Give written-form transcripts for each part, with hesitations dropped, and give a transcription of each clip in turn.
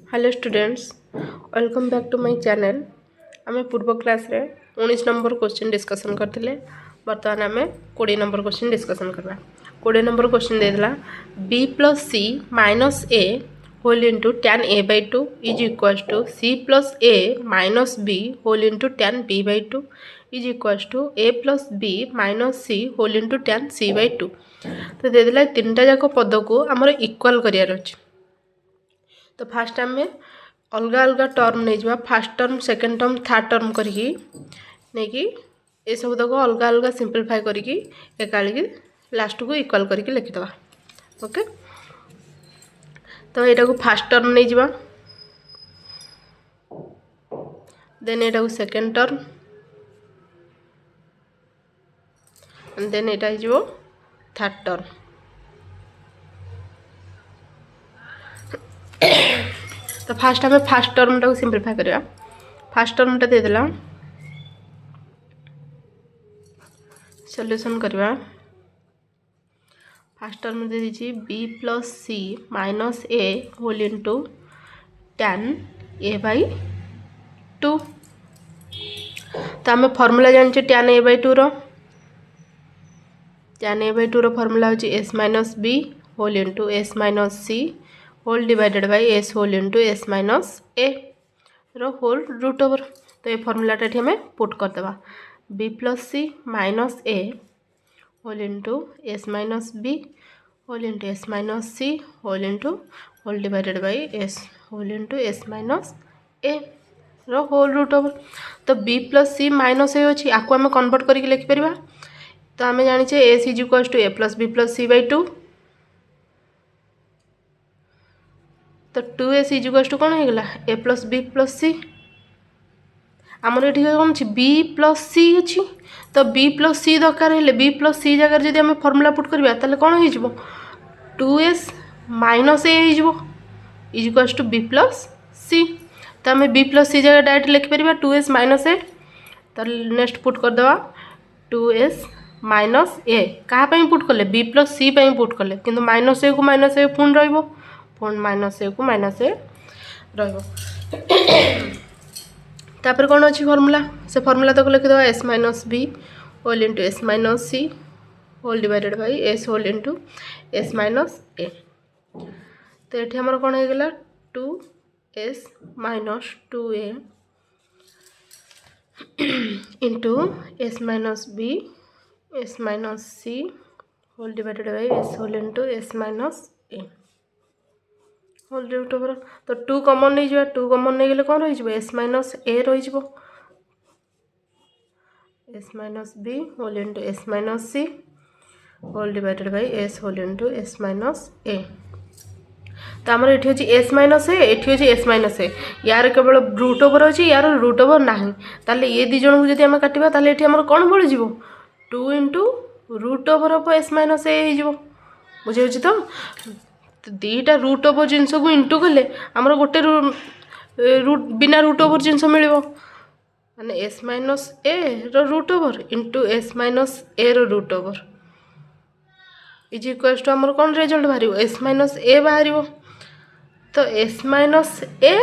Hello students, welcome back to my channel. आम पूर्व class रे 19 नंबर क्वेश्चन डिस्कसन करते। बर्तमान आम 20 नंबर क्वेश्चन डिस्कसन करवा। 20 नंबर क्वेश्चन देला b plus C minus A whole into tan A by 2 is equals to C plus A minus B whole into tan B by 2 is equals to A plus B minus C whole into tan C by 2। तो देदेला तीनटा जाक पद को आमर equal करार अच्छे। तो first आम अलग अलग टर्म नहीं जावा, first term second term third term करके ये सब तक अलग अलग सिंप्लीफाई करके एकाली लास्ट को इक्वाल करके लिखिदवा। ओके, तो यहाँ को फास्ट टर्म नहीं जावा, देन यहाँ को सेकेंड टर्म, देन यहाँ थर्ड टर्म। तो फास्ट आम फास्ट टर्म टाक सिंप्लीफाई करवा। फास्ट टर्म टा देदेला सॉल्यूशन करवा। फास्ट टर्म दे दीजिए B plus C minus A whole into tan A by 2। तो आम फॉर्मूला जानचे टैन ए बाई 2 रो। टैन ए बाई 2 रो फॉर्मूला होची S minus B whole into S minus C whole divided by S whole into S minus a रो whole root over. तो ये फॉर्मूलाटा ये हमें पुट करदेवा b plus C minus A whole into S minus B whole into S minus C whole into whole divided by S whole into S minus a रो whole root over. तो b plus C minus a अच्छी आपको आम convert करके लिखिपर। तो आम जाने s is equals to A plus b plus c by 2। तो 2s इज इक्वल्स टू कौन होगा ए प्लस बी प्लस सी। आमर ये कौन अच्छी बी प्लस सी अच्छी। तो बी प्लस सी दरकार है, बी प्लस सी जगह जब आम फर्मूला पुट करवा ताले कौन हो 2s माइनस ए हो is equals to b plus c. तो आम बी प्लस सी जगह डायरेक्ट लिखिपर 2s माइनस ए। तो नेक्स्ट पुट करदे 2s माइनस ए क्या पुट कले बी प्लस सी पुट कले कि माइनस ए को माइनस ए पुणी रुण माइनस ए को माइनस ए तापर कौन अच्छी फर्मूला से फर्मूला तक लिखिद s minus B whole into S minus C whole divided by S whole into S minus a. तो ये आमर कौन होगा 2s minus 2a into S minus b s minus C whole divided by S whole into S minus A whole root over. तो 2 कमन नहीं जावा, 2 कमन नहीं गले कौन रही एस माइनस ए रही s minus B whole into S minus C whole divided by S whole into S minus a. तो आमर ये हूँ एस माइनस ए, ये हूँ एस माइनस ए, यार केवल रूट ओवर अच्छी यार रूट ओवर ना। ताले ये दी जन को जब आम काटा ताले ये आमर कौन बढ़ 2 into root over of s minus a हो बुझे। तो दीटा रूट ओवर जिनस को इंटू कले आमर गोटे रूट बिना रूट ओवर जिनस मिल माने s minus a root over into S minus a root over is equals to आमर कौन रिजल्ट बाहर एस माइनस ए बाहर। तो s minus a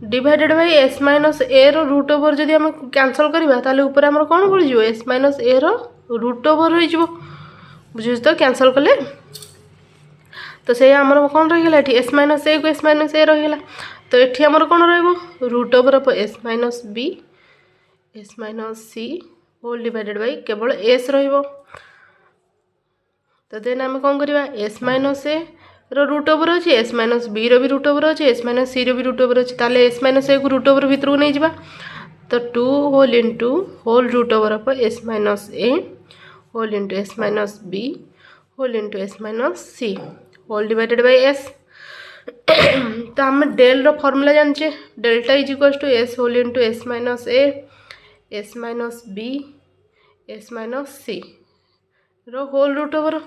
divided by s minus a root over जब आम कैंसल करवा ताले ऊपर आमर कौन पड़ s minus a root over हो बुझे। तो कैंसल कले तो से आमर कौन रहीगला एस माइनस ए को एस माइनस ए रहीगला। तो ये आमर कौन root over of s minus b s minus C whole divided by केवल एस रो। तो देन आम कौन करवा s minus a root over अच्छे एस माइनस बी भी रूट ओवर अच्छे एस माइनस सी भी रूट ओवर अच्छे ताले एस माइनस ए को रूट ओवर भितर को नहीं जावा। तो 2 whole into whole root over of s minus A whole into S minus B whole into S minus C whole divided by s. तो आम डेल रो फॉर्मूला जानचे delta is equals to s whole into S minus a s minus b s minus c रो whole root over.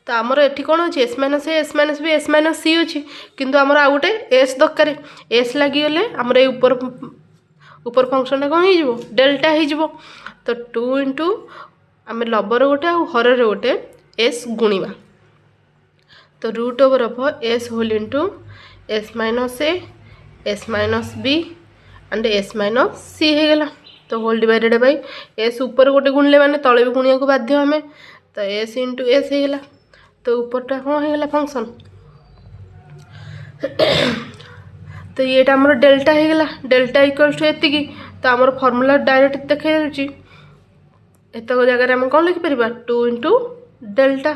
तो आमर ये कौन अच्छे s minus a s minus b s minus c अच्छी किंतु आमर आ गोटे एस दरकार एस लगिगले आमर ये ऊपर फंक्शन कौन हो डेल्टा हो। तो 2 इंटू आम लबर गोटे आ हर गोटे एस गुणवा तो root over of s whole into S minus a s minus b and s minus c हो गला। तो होल डिवाइडेड बाय एस ऊपर गोटे गुणले माने तले भी गुणिया को बाध्य हमें। तो एस इंटू एस हो गला। तो ऊपरटा कौन हो गला फंक्शन। तो ये आमर डेल्टा हो गला। डेल्टा इक्वल्स टू एतिकी। तो आमर फॉर्मूला डायरेक्ट देखा एतक जगह आम कौन लिखिपर 2 इंटू डेल्टा।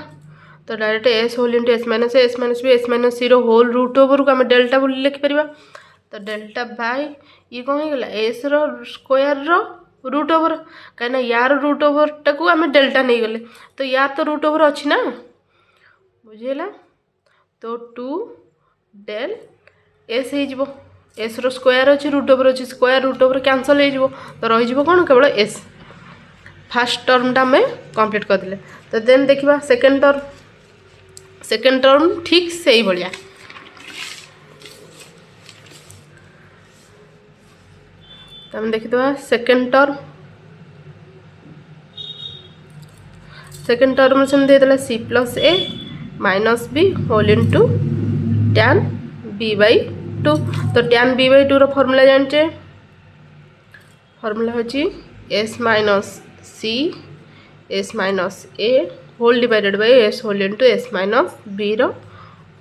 तो direct s whole into S minus b s minus सी होल रूट ओवर को आम डेल्टा बोली लिखिपर। तो डेल्टा बाय ये कौन हो गला एस स्क्वायर रूट ओवर कहीं यार रूट ओवर टाक आम डेल्टा नहीं गले। तो यार तो रूट ओवर अच्छी ना बुझेगा। तो 2 डेल एस हो एस स्क्वायर अच्छी रूट ओवर अच्छी स्क्वायर रूट ओवर कैंसल हो। तो रही कौन केवल एस। फास्ट टर्मटा आम कंप्लीट करदे। तो देन देखा सेकेंड टर्म ठीक से भाया। तो आम देखीदा सेकेंड टर्म से देदेला c plus A minus B whole into tan B by 2। तो टैन बी बाई 2 फॉर्मूला जानचे फॉर्मूला होची S minus c s minus A whole divided by s whole into S minus B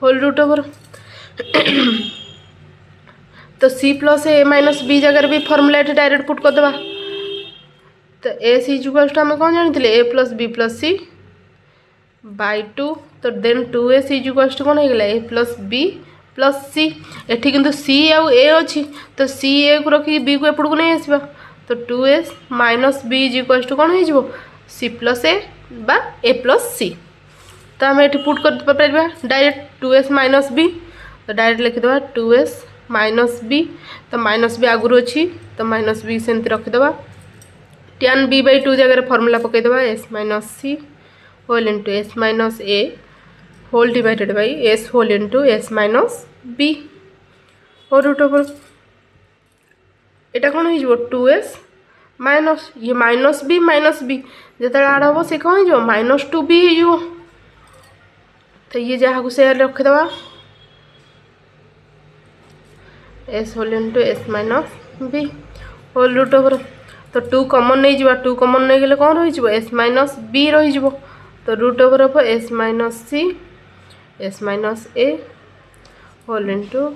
whole root over. तो c plus ए minus b जगह भी formula direct put करदे। तो S equals to आम कौन जानी ए plus b plus c by 2। तो then 2s equals to कौन हो गला ए प्लस बी प्लस सी। एठी किंतु सी आउ ए अच्छी। तो सी ए को रखी बी को एपड़ को नहीं आसवा। तो 2s minus B equals to कौन हो सी प्लस ए बा ए प्लस सी। तो आम ये पुट कर डायरेक्ट 2s माइनस बी। तो डायरेक्ट लिखिदे 2s माइनस बी। तो माइनस बी आगुरी अच्छी। तो माइनस बी सेमती रखीदे। टैन बी बाई 2 जगह फॉर्मूला पकईदे s minus C whole into S minus A whole divided by S whole into S minus b और root over. यहाँ कौन हो 2s माइनस ये माइनस बी जो आड हम से कौन हो माइनस 2b हो। तो ये जहाँ को से रखीदे s whole into S minus B whole root over. तो 2 कमन नहीं जावा 2 कमन नहीं गले कौन रही एस माइनस बी रही। तो root over of s minus c s minus A whole into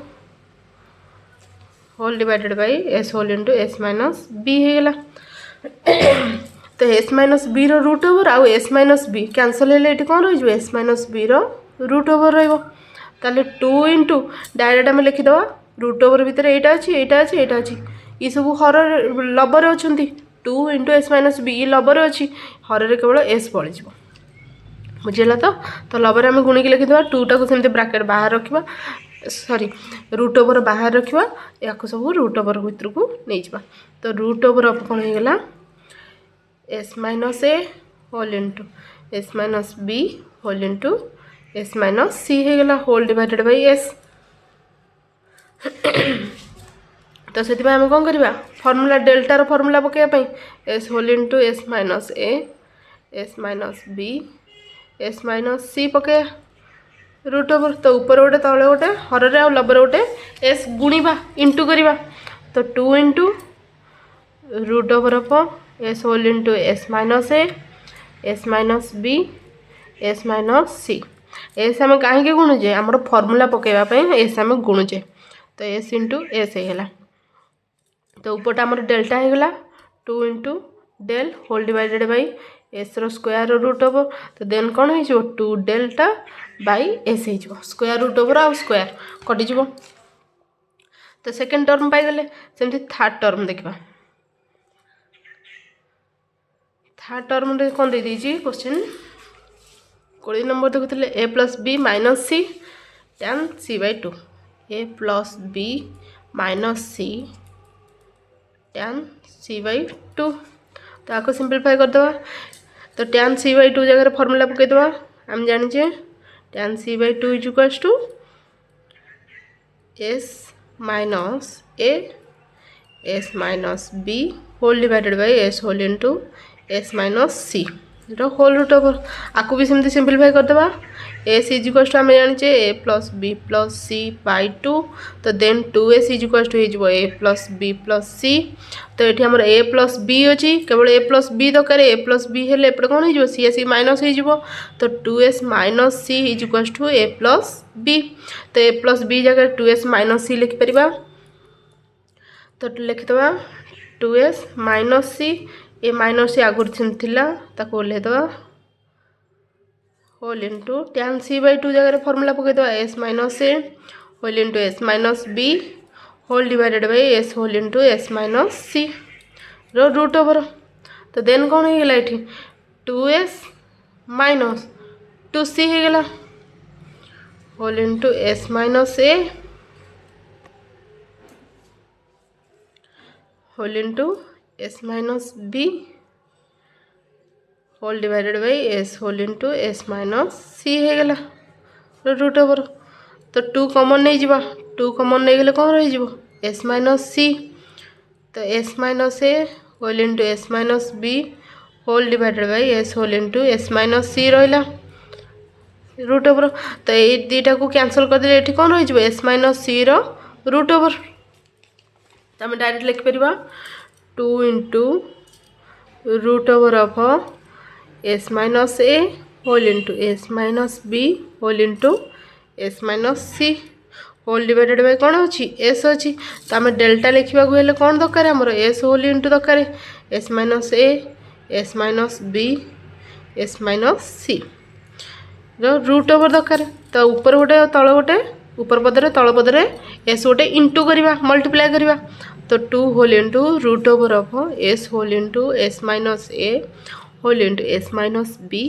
whole divided by S whole into S minus b हो गला। तो s minus b root over आउ एस माइनस बी कैंसल है कौन रही s minus b root over रही। 2 into direct आम लिखिदे root over भितर एटा अच्छी ये सब हर लबर अच्छा 2 इंटू एस माइनस बी ये लबर अच्छी हर केवल एस पलि बुझेगा। तो लबर आम गुणिक लिखिदे 2 टाक सेमती ब्राकेट बाहर रखा सॉरी रूट ओवर बाहर रखा या सब रूट ओवर भितर को नहीं जावा। तो रूट ओवर अफ कौन हो गला एस माइनस ए whole into S minus B whole into S minus c हो गला होल डिवाइडेड बाई एस। तो से आम कौन करवा फॉर्मूला डेल्टार फॉर्मूला पकाइवाई s whole into S minus a s minus b s minus c पकाया रूट ओवर। तो ऊपर गोटे तले गोटे हर आ लबर गोटे एस गुणा इंटू करवा। तो 2 into root over of s whole into S minus a s minus b s minus c. एस आम कहीं गुणुचे आमर फॉर्मूला पकाइवाई एस आम गुणुचे। तो एस इंटू एस होगा। तो ऊपरटा आमर डेल्टा होगा 2 into del whole divided by s square root over. तो देन कौन हो 2 डेल्टा बाई एस हो स्क्वायर रूट ओवर आउ स्क्वायर कटिज। तो सेकेंड टर्म पाइगले सेमती थर्ड टर्म देखा। थर्ड टर्म रे कौन दे दीजिए क्वेश्चन 20 नंबर देखुले a plus B minus c tan C by 2 a plus B minus c tan C by 2। तो आपको सिंप्लीफाई करदे। तो टैन सी बाई 2 जगह फॉर्मूला पकईदे आम जाने tan C by 2 equals to s minus a s minus B whole divided by S whole into S minus C whole root over. आपको भी सेमती सिंप्लीफाई करदे एस इज इक्वल टू आम जाने a plus b plus c by 2 तो then 2s is equal to हो a plus b plus c तो ये आम ए प्लस बी अच्छी केवल ए प्लस बी दरकार ए प्लस बी हेल्ले एपटे कौन हो सी आसी माइनस हो तो 2s minus c is equal to A plus b तो ए प्लस बी जगह 2s माइनस सी लिखिपर तो लिखिदे 2s माइनस सी ए माइनस सी आगुरी था ओल्हेदे whole into tan C by 2 जगह फर्मूला पकईदे s minus A whole into S minus B whole divided by S whole into S minus c root over तो then कौन हो गला ये 2s माइनस 2c हो गला whole into S minus A whole into S minus B whole divided by S whole into S minus c हो गला root over तो 2 कॉमन नहीं जावा 2 कॉमन नहीं गले कौन रही एस माइनस सी तो s minus A whole into S minus B whole divided by S whole into S minus c रहा रूट ओवर तो ये दुईटा को कैंसल करदे ये कौन रही s minus c root over तो आम डायरेक्ट लिखिपर 2 into root over of s minus A whole into S minus B whole into S minus C whole divided by कौन अच्छी एस अच्छी तो आम डेल्टा लिखा हेल्ले कौन दरकार आमर एस होल इंटू दरकार s minus a s minus b s minus c root over दरकार तो ऊपर गोटे तल गोटे ऊपर पदरे तल पदरे एस गोटे इंटू करवा मल्टीप्लाई करवा तो 2 whole into root over of s whole into S minus A whole into S minus b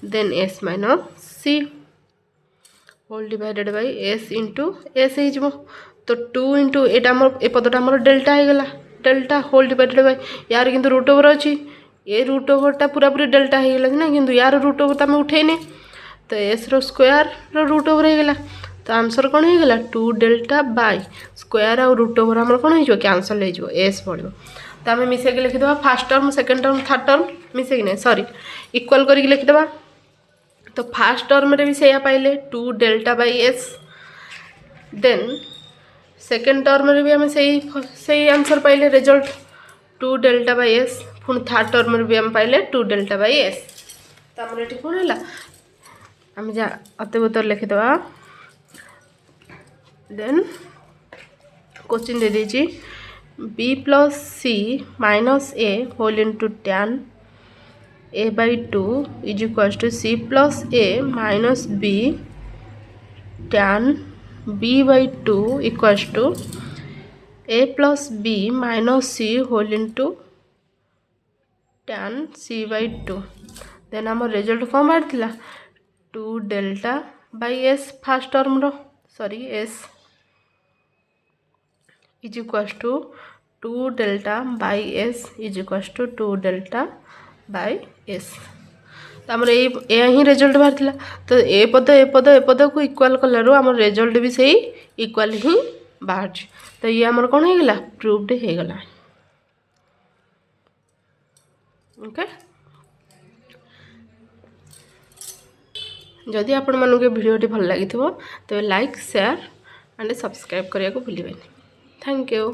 then s minus C whole divided by s into s हो तो 2 इंटू यहाँ ए पदटा आम डेल्टा हो गला डेल्टा होल डिवाइडेड बाई यार किंतु root over अच्छी ए root ओवरटा पूरा पूरी डेल्टा हो गला ना किंतु यार रूट ओवर तो आम उठेने तो एस स्क्वायर रूट ओवर हो गला तो आंसर कौन हो गला 2 डेल्टा बाय स्क्वायर आउ रूट ओवर आम कौन हो कैंसल हो एस पड़ो तो आम मिसेक लिखिदे first term second term third term मिसेक नहीं सॉरी इक्वल करके लिखिदे तो फास्ट टर्म रे भी से पाइले 2 delta by s then second term रे भी आम से आंसर पाइले रिजल्ट 2 डेल्टा बाई एस पुणी थर्ड टर्म रे भी आम पाइले 2 डेल्टा बाई एस तो आम ये कौन है आम जा अतिबतर लिखिदे देन क्वेश्चन दे दीजिए b plus C minus A whole into tan a by 2 is equal to C plus A minus b tan b by 2 equal to a plus B minus C whole into tan c by 2 then आम result कौन बाहर 2 delta by s first term sorry s is equal to 2 delta by s is equal to 2 delta by s तो आम ही result बाहर तो ए पद को equal कलु आम रिजल्ट भी सही इक्वाल ही बाहर तो ये आमर कौन हो गला प्रूव्ड हो गला ओके जदि आपण मानक भिडियोटी भल लगी तो लाइक शेयर एंड सब्सक्राइब करने को भूलें थैंक यू।